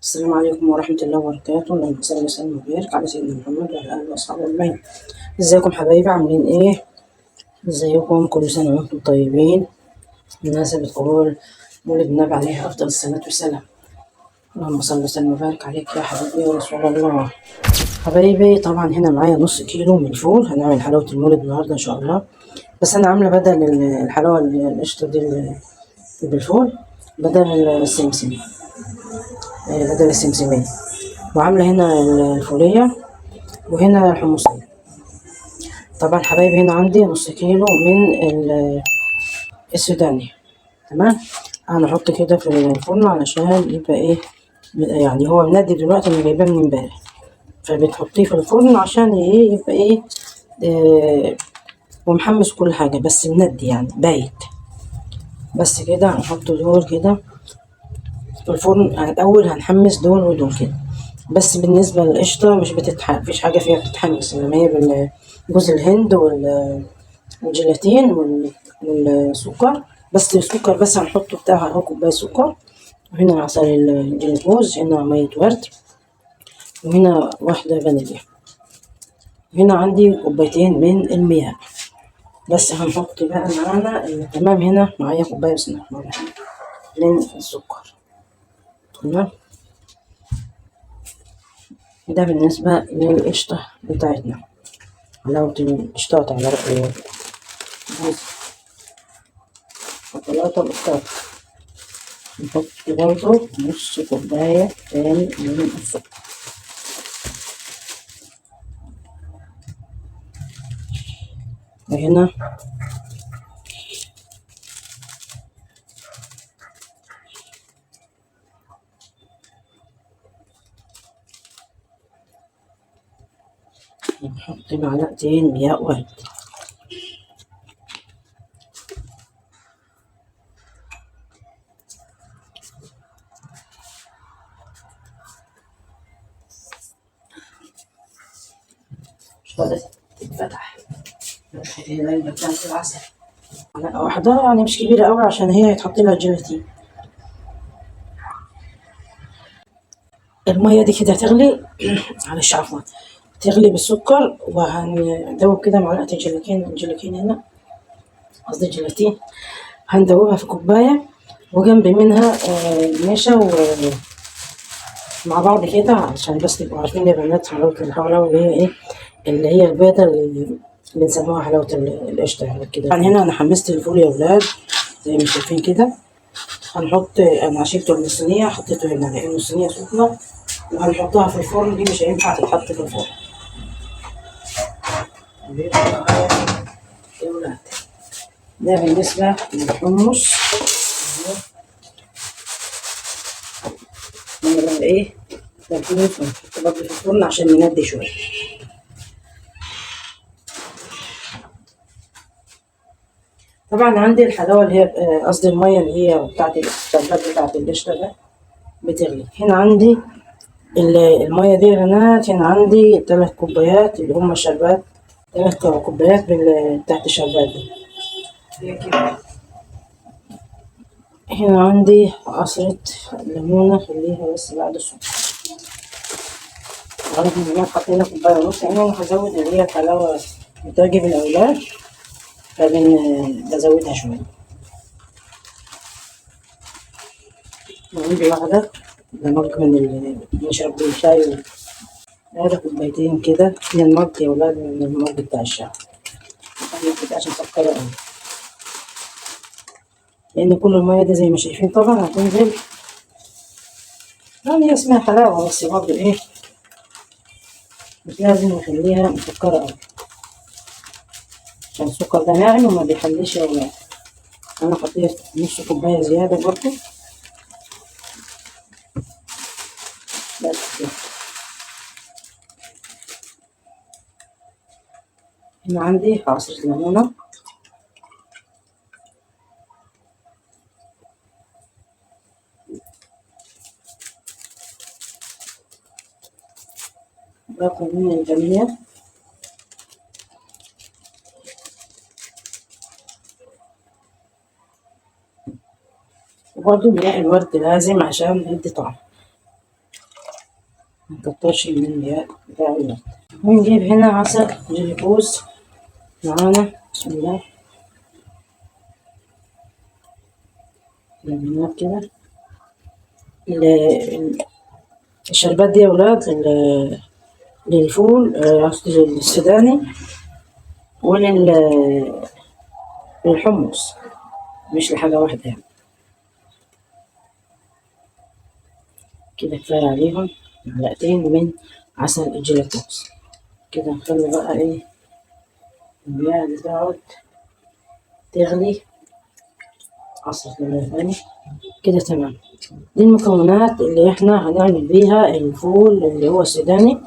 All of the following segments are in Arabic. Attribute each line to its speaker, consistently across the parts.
Speaker 1: السلام عليكم ورحمة الله وبركاته، اللهم صل وسلم وبارك على سيدنا محمد وعلى آله وأصحابه أجمعين. ازيكم حبايبي، عاملين ايه؟ ازيكم؟ كل سنة وانتم طيبين. بمناسبة قبول مولد النبي عليه أفضل الصلاة والسلام. اللهم صل وسلم وبارك عليك يا حبيبي يا رسول الله. حبايبي، طبعا هنا معايا نص كيلو من الفول، هنعمل حلاوة المولد النهاردة إن شاء الله. بس أنا عاملة بدل الحلاوة القشطة دي بالفول، بدل السمسم، بدل السمسمية. وعاملة هنا الفولية وهنا الحمصية. طبعا حبايبي، هنا عندي نص كيلو من السوداني. تمام. هنحط كده في الفرن علشان يبقى ايه، يعني هو مندي دلوقتي، انا جايباه من امبارح، فبتحطيه في الفرن عشان ايه يبقى ايه، ومحمس كل حاجة، بس مندي يعني بايت. بس كده هنحط دول كده في الفرن. الأول هنحمس دول ودول كده. بس بالنسبة للقشطة مش بتتحمس، مفيش حاجة فيها بتتحمس، إنما هي جوز الهند والجيلاتين والسكر. بس السكر بس هنحطه بتاع اهو كوباية سكر، وهنا عسل الجلوكوز، هنا مية ورد، وهنا واحدة فانيليا، هنا عندي كوبايتين من المياه. بس هنحط بقى معانا تمام. هنا معايا كوباية بسم الله الرحمن الرحيم من السكر. تمام. ده بالنسبة للقشطة بتاعتنا، حلاوة القشطات على رأي شوكولاتة بالقشطة. نحط برضه نص كوباية تاني من السكر. وهنا نحط معلقتين مياه ورد. مش بدأت تتفتح العلبة بتاعت العسل. معلقة واحدة يعني مش كبيرة أوي عشان هي هيتحط لها جيلاتين. المية دي كده هتغلي معلش عفوا، تغلي بالسكر، وهندوب كده معلقة الجيلاتين هنا، قصدي الجيلاتين، هندوبها في كوباية، وجنب منها نشا مع بعض كده، عشان بس تبقوا عارفين يا بنات حلاوة الحلاوة اللي هي ايه، اللي هي البيضة اللي بنسموها حلاوة القشطة يعني كده. يعني هنا أنا حمست الفول يا ولاد زي ما شايفين كده. هنحط، أنا شلته من الصينية حطيته هنا لأن الصينية سخنة، وهنحطها في الفرن. دي مش هينفع تتحط في الفرن يا ولاد. ده بالنسبة للحمص. نبقى ايه، الحمص هنحطه برضه في الفرن عشان يندي شوية. طبعا عندي الحلاوة اللي هي قصدي المية اللي هي بتاعت الشربات بتاعت القشطة ده بتغلي. هنا عندي المية دي يا بنات، هنا عندي 3 كوبايات اللي هما الشربات، 3 كوبايات بتاعت الشربات دي. هنا عندي عصرة ليمونة، خليها بس بعد الصبح. عارف ان انا حطينا كوباية ونص، يعني انا هزود اللي هي الحلاوة بتعجب الأولاد، بزودها شوية. وعندي واحدة، ده مج من اللي بنشرب بيه شاي، هذا كوبايتين كده من المج يا ولاد، من المج بتاع الشاي، عشان متبقاش مسكرة أوي، لأن كل المية دي زي ما شايفين طبعا هتنزل. يعني هي اسمها حلاوة بس برضه إيه، مش لازم نخليها مسكرة أوي، عشان السكر ده ناعم وما بيخليش يا ولاد. أنا حطيت نص كوباية زيادة برضه، بس كده. هنا عندي عصرة ليمونة، باخد من الفانيليا، وبرضه ماء الورد لازم عشان يدي طعم. منكترش من المياه بتاع اللبن. ونجيب هنا عسل جلوكوز معانا، بسم الله، نعملها كده. الشربات دي يا ولاد للفول، قصدي للسوداني وللحمص، مش لحاجة واحدة يعني. كده كفاية عليهم معلقتين من عسل الجلاكوز. كده نخلي بقى ايه المياه اللي تقعد تغلي. عصرة ليمون تاني. كده تمام. دي المكونات اللي احنا هنعمل بيها الفول اللي هو السوداني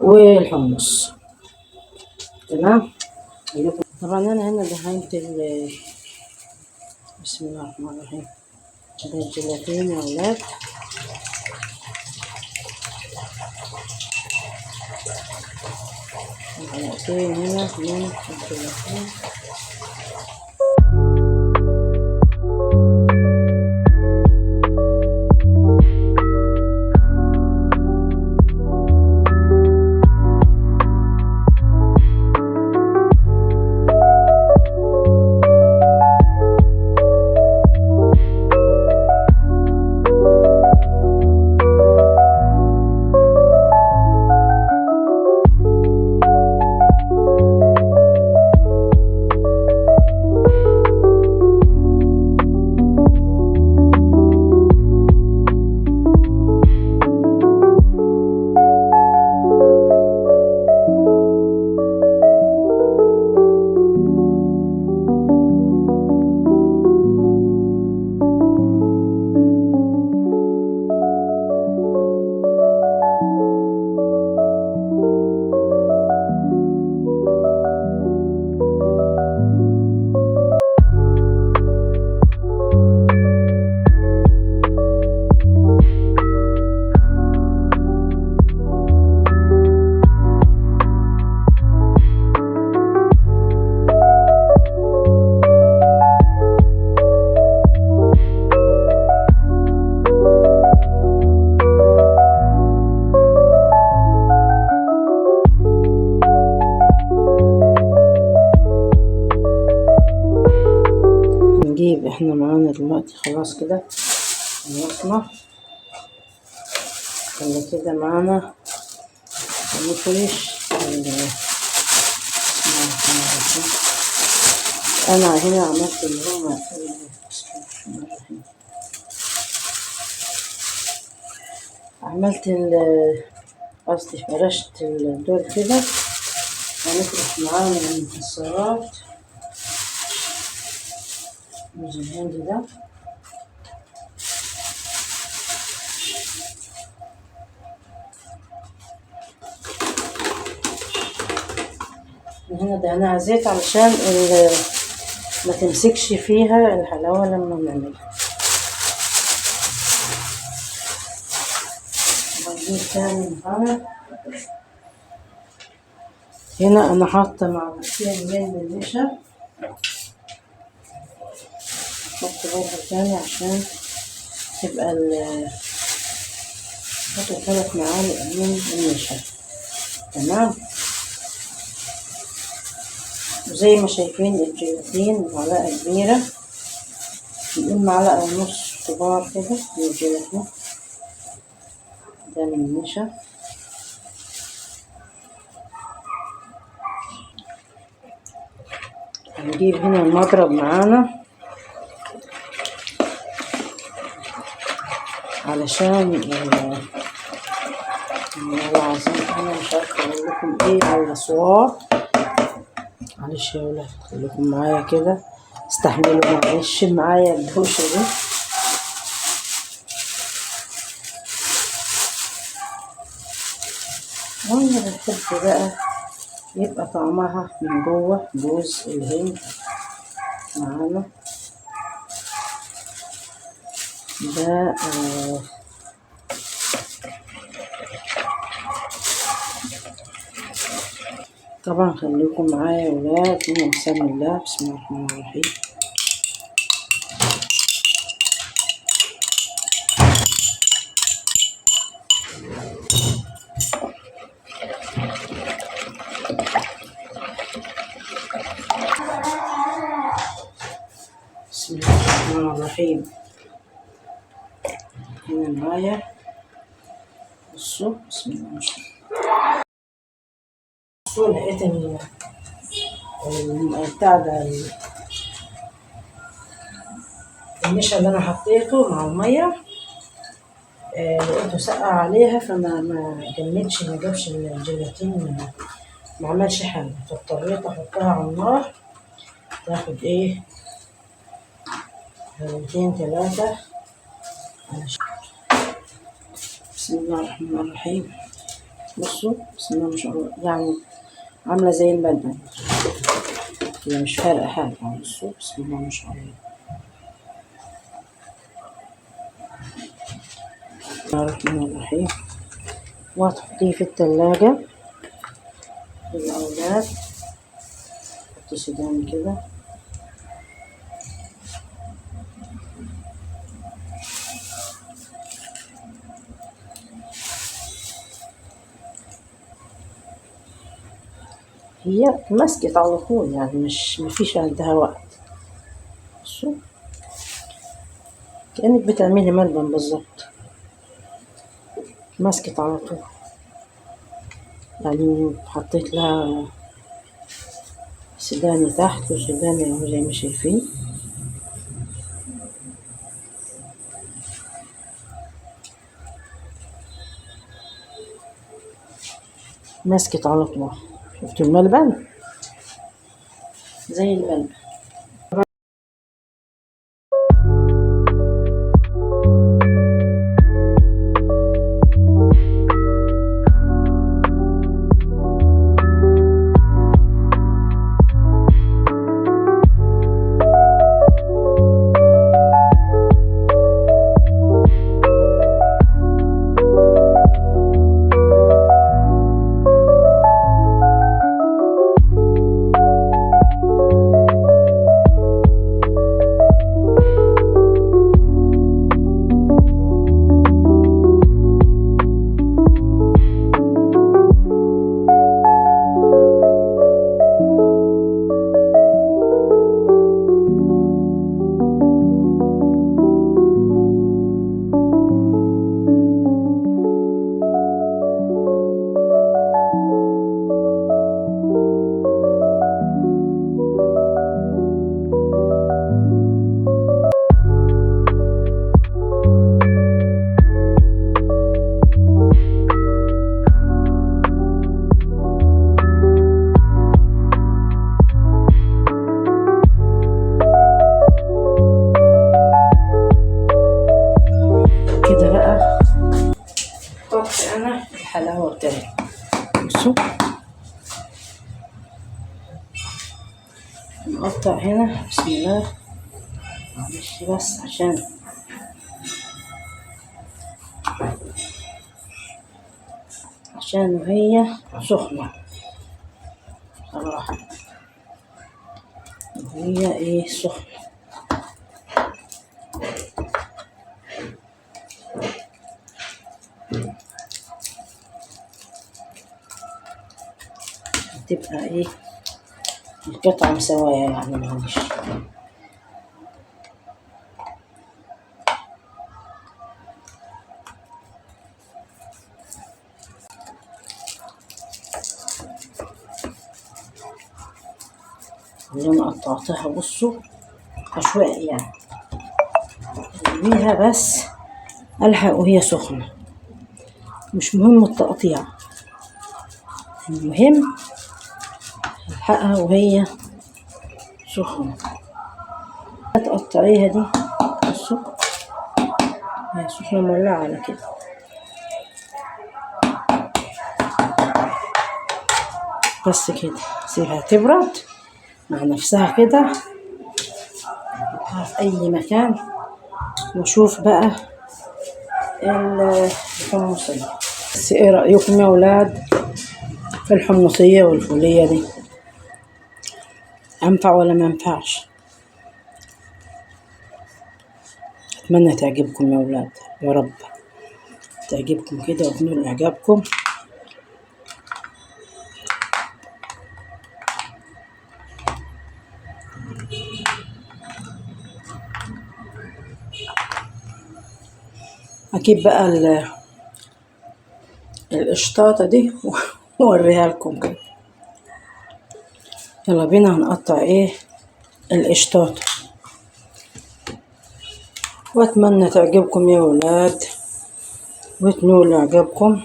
Speaker 1: والحمص. تمام. طبعا انا هنا دهنت بسم الله الرحمن الرحيم ده الجيلاتين يا ولاد. معلقتين هنا من الجيلاتين. نجيب احنا معانا دلوقتي خلاص كده خلصنا. اللي كده معانا نفرش انا هنا عملت اللي هو عملت قصدي فرشت الدور كده. هنفرش معانا المكسرات جوز الهند ده. هنا دهنها زيت علشان ما تمسكش فيها الحلاوة لما نعملها. هنجيب تاني معانا هنا انا حاطة معلقتين من النشا. نحط برضه تاني عشان تبقى نحط 3 معالق من النشا. تمام. وزي ما شايفين الجيلاتين معلقة كبيرة، نقول معلقة ونص كبار كده من الجيلاتين ده من النشا. هنجيب هنا المضرب معانا علشان والله العظيم انا مش عارفة اقول لكم ايه على الاصوات. معلش يا ولاد خليكم معايا كده، استحملوا معلش معايا الدوشة دي. وانا بحب بقى يبقى طعمها من جوه جوز الهند معانا ده. طبعا خليكم معايا يا ولاد. بسم الله بسم الله الرحمن الرحيم. الرحيم. هنا معايا بصوا بسم الله ما شاء الله. بصوا لقيت بتاع ده النشا اللي انا حطيته مع الميه، لقيته سقع عليها فما جمدش، ما جابش الجيلاتين، ما عملش حاجه، فاضطريت احطها على النار تاخد ايه 2-3. بسم الله الرحمن الرحيم. بصوا بسم الله ما شاء الله، يعني عامله زي الملبن، هي مش فارقه حاجه. بصوا بسم الله ما شاء الله. بسم الله الرحمن الرحيم. وهتحطيه في التلاجة للأولاد. حطي سوداني كده. هي مسكت على طول، يعني مش مفيش عندها وقت. بصوا كأنك بتعملي ملبن بالظبط، مسكت على طول. يعني حطيت لها سوداني تحت وسوداني اهو زي ما شايفين. مسكت على طول. شفتوا الملبن زي الملبن. كده بقى طبخ انا الحلاوه بتاعي. بصوا نقطع هنا بسم الله، معلش بس عشان وهي سخنه صراحه، وهي ايه سخنه. تبقى ايه القطعة مسواية، يعني معلش. اللي انا قطعتها بصوا عشوائي، يعني بيها بس الحق وهي سخنة، مش مهم التقطيع، المهم الحقها وهي سخنة. هتقطعيها دي بصوا هي سخنة مولعة على كده. بس كده سيبها تبرد مع نفسها كده في اي مكان، وشوف بقى الحمصية. بس ايه رأيكم يا ولاد في الحمصية والفولية دي؟ أنفع ولا ما ينفعش؟ أتمنى تعجبكم يا ولاد، يا رب تعجبكم كده وتنول إعجابكم. اجيب بقى القشطاطة دي واوريها لكم كده. يلا بينا هنقطع ايه القشطاطة، واتمنى تعجبكم يا ولاد وتنولوا اعجابكم.